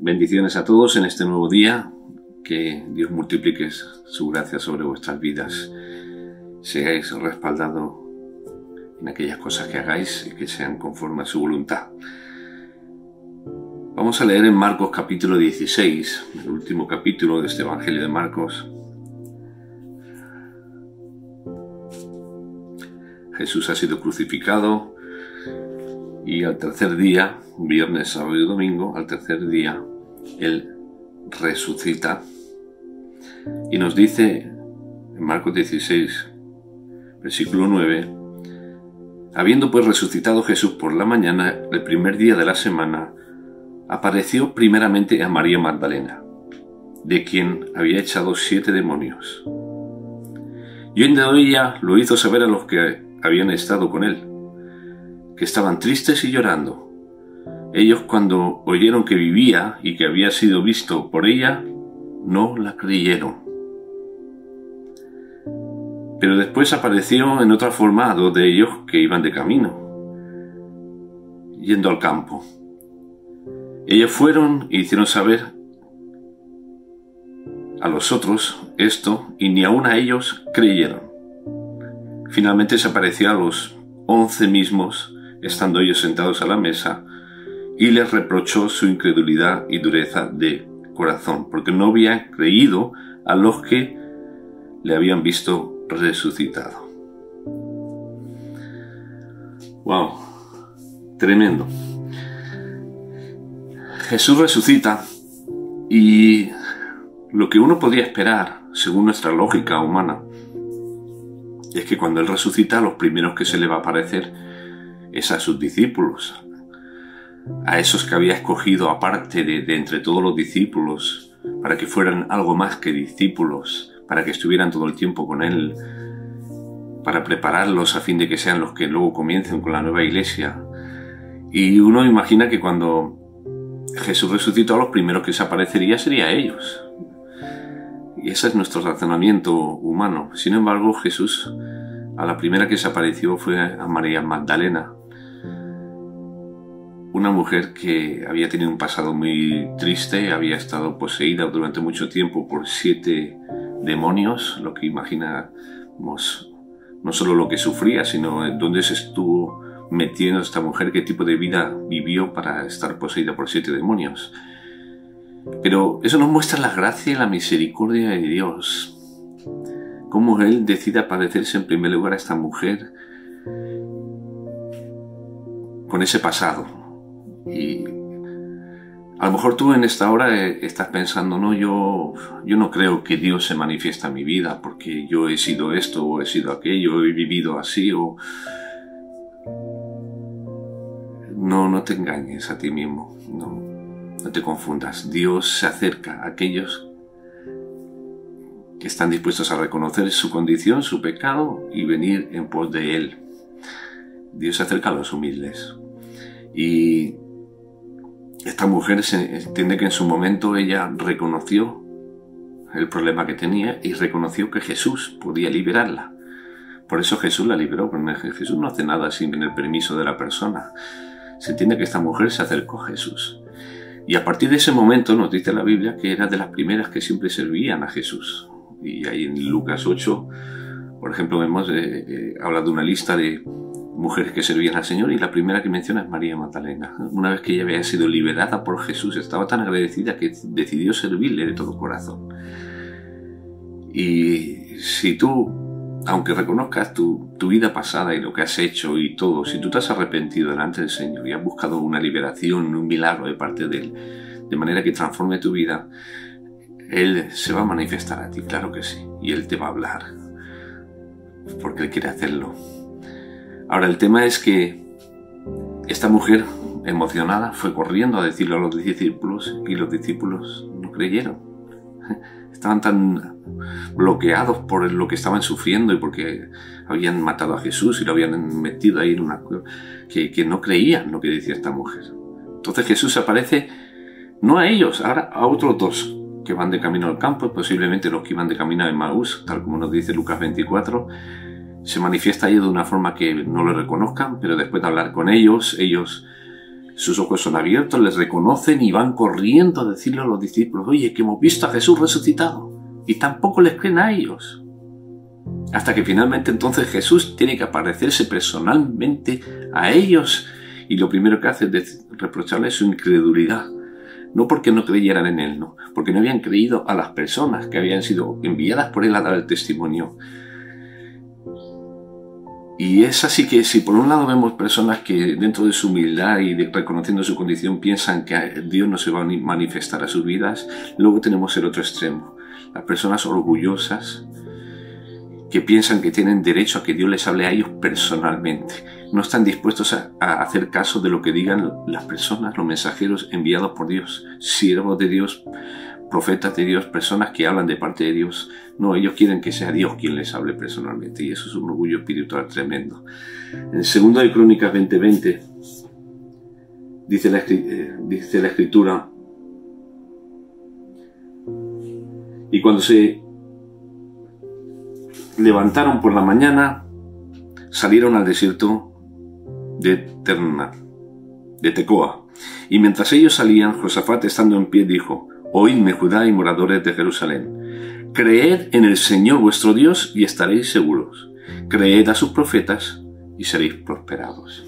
Bendiciones a todos en este nuevo día. Que Dios multiplique su gracia sobre vuestras vidas. Seáis respaldados en aquellas cosas que hagáis y que sean conforme a su voluntad. Vamos a leer en Marcos capítulo 16, el último capítulo de este Evangelio de Marcos. Jesús ha sido crucificado y al tercer día, viernes, sábado y domingo, al tercer día, Él resucita y nos dice en Marcos 16, versículo 9, habiendo pues resucitado Jesús por la mañana, el primer día de la semana, apareció primeramente a María Magdalena, de quien había echado 7 demonios. Y oyendo ella lo hizo saber a los que habían estado con él, que estaban tristes y llorando. Ellos, cuando oyeron que vivía y que había sido visto por ella, no la creyeron. Pero después apareció en otra forma a 2 de ellos que iban de camino, yendo al campo. Ellos fueron e hicieron saber a los otros esto, y ni aun a ellos creyeron. Finalmente se apareció a los 11 mismos, estando ellos sentados a la mesa, y les reprochó su incredulidad y dureza de corazón, porque no habían creído a los que le habían visto resucitado. ¡Wow! Tremendo. Jesús resucita y lo que uno podría esperar, según nuestra lógica humana, es que cuando Él resucita, los primeros que se le va a aparecer es a sus discípulos, a esos que había escogido aparte de entre todos los discípulos, para que fueran algo más que discípulos, para que estuvieran todo el tiempo con Él, para prepararlos a fin de que sean los que luego comiencen con la nueva iglesia. Y uno imagina que cuando Jesús resucitó, a los primeros que se aparecería sería a ellos. Y ese es nuestro razonamiento humano. Sin embargo, Jesús, a la primera que se apareció fue a María Magdalena, una mujer que había tenido un pasado muy triste, había estado poseída durante mucho tiempo por 7 demonios, lo que imaginamos, no solo lo que sufría, sino dónde se estuvo metiendo esta mujer, qué tipo de vida vivió para estar poseída por 7 demonios. Pero eso nos muestra la gracia y la misericordia de Dios. Cómo Él decide aparecerse en primer lugar a esta mujer con ese pasado. Y a lo mejor tú en esta hora estás pensando, no, yo no creo que Dios se manifiesta en mi vida porque yo he sido esto o he sido aquello, he vivido así o... No te engañes a ti mismo, no te confundas. Dios se acerca a aquellos que están dispuestos a reconocer su condición, su pecado y venir en pos de Él. Dios se acerca a los humildes. Y esta mujer se entiende que en su momento ella reconoció el problema que tenía y reconoció que Jesús podía liberarla. Por eso Jesús la liberó, porque Jesús no hace nada sin el permiso de la persona. Se entiende que esta mujer se acercó a Jesús. Y a partir de ese momento nos dice la Biblia que era de las primeras que siempre servían a Jesús. Y ahí en Lucas 8, por ejemplo, vemos habla de una lista de mujeres que servían al Señor y la primera que menciona es María Magdalena. Una vez que ella había sido liberada por Jesús, estaba tan agradecida que decidió servirle de todo corazón. Y si tú, aunque reconozcas tu vida pasada y lo que has hecho y todo, si tú te has arrepentido delante del Señor y has buscado una liberación, un milagro de parte de Él, de manera que transforme tu vida, Él se va a manifestar a ti, claro que sí, y Él te va a hablar, porque Él quiere hacerlo. Ahora, el tema es que esta mujer, emocionada, fue corriendo a decirlo a los discípulos y los discípulos no creyeron. Estaban tan bloqueados por lo que estaban sufriendo y porque habían matado a Jesús y lo habían metido ahí en una cueva, que no creían lo que decía esta mujer. Entonces Jesús se aparece no a ellos, ahora a otros 2 que van de camino al campo, posiblemente los que iban de camino a Emaús, tal como nos dice Lucas 24. Se manifiesta ahí de una forma que no lo reconozcan, pero después de hablar con ellos Sus ojos son abiertos, les reconocen y van corriendo a decirle a los discípulos, oye, que hemos visto a Jesús resucitado. Y tampoco les creen a ellos. Hasta que finalmente entonces Jesús tiene que aparecerse personalmente a ellos. Y lo primero que hace es reprocharles su incredulidad. No porque no creyeran en Él, no. Porque no habían creído a las personas que habían sido enviadas por Él a dar el testimonio. Y es así que si por un lado vemos personas que dentro de su humildad y reconociendo su condición piensan que Dios no se va a manifestar a sus vidas, luego tenemos el otro extremo. Las personas orgullosas que piensan que tienen derecho a que Dios les hable a ellos personalmente. No están dispuestos a hacer caso de lo que digan las personas, los mensajeros enviados por Dios, siervos de Dios, profetas de Dios, personas que hablan de parte de Dios. No, ellos quieren que sea Dios quien les hable personalmente, y eso es un orgullo espiritual tremendo. En 2 de Crónicas 20:20 dice la Escritura: y cuando se levantaron por la mañana, salieron al desierto de Tecoa. Y mientras ellos salían, Josafat, estando en pie, dijo: Oídme, Judá y moradores de Jerusalén, creed en el Señor vuestro Dios y estaréis seguros. Creed a sus profetas y seréis prosperados.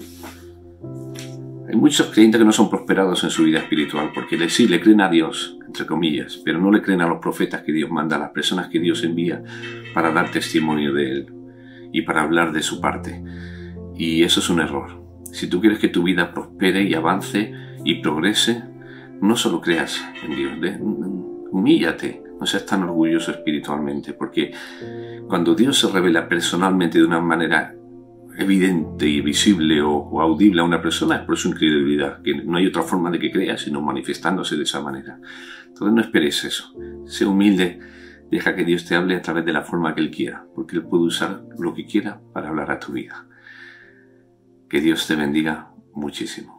Hay muchos creyentes que no son prosperados en su vida espiritual porque sí le creen a Dios, entre comillas, pero no le creen a los profetas que Dios manda, a las personas que Dios envía para dar testimonio de Él y para hablar de su parte. Y eso es un error. Si tú quieres que tu vida prospere y avance y progrese, no solo creas en Dios, humíllate, no seas tan orgulloso espiritualmente, porque cuando Dios se revela personalmente de una manera evidente y visible o audible a una persona, es por su incredulidad, que no hay otra forma de que crea sino manifestándose de esa manera. Entonces no esperes eso, sé humilde, deja que Dios te hable a través de la forma que Él quiera, porque Él puede usar lo que quiera para hablar a tu vida. Que Dios te bendiga muchísimo.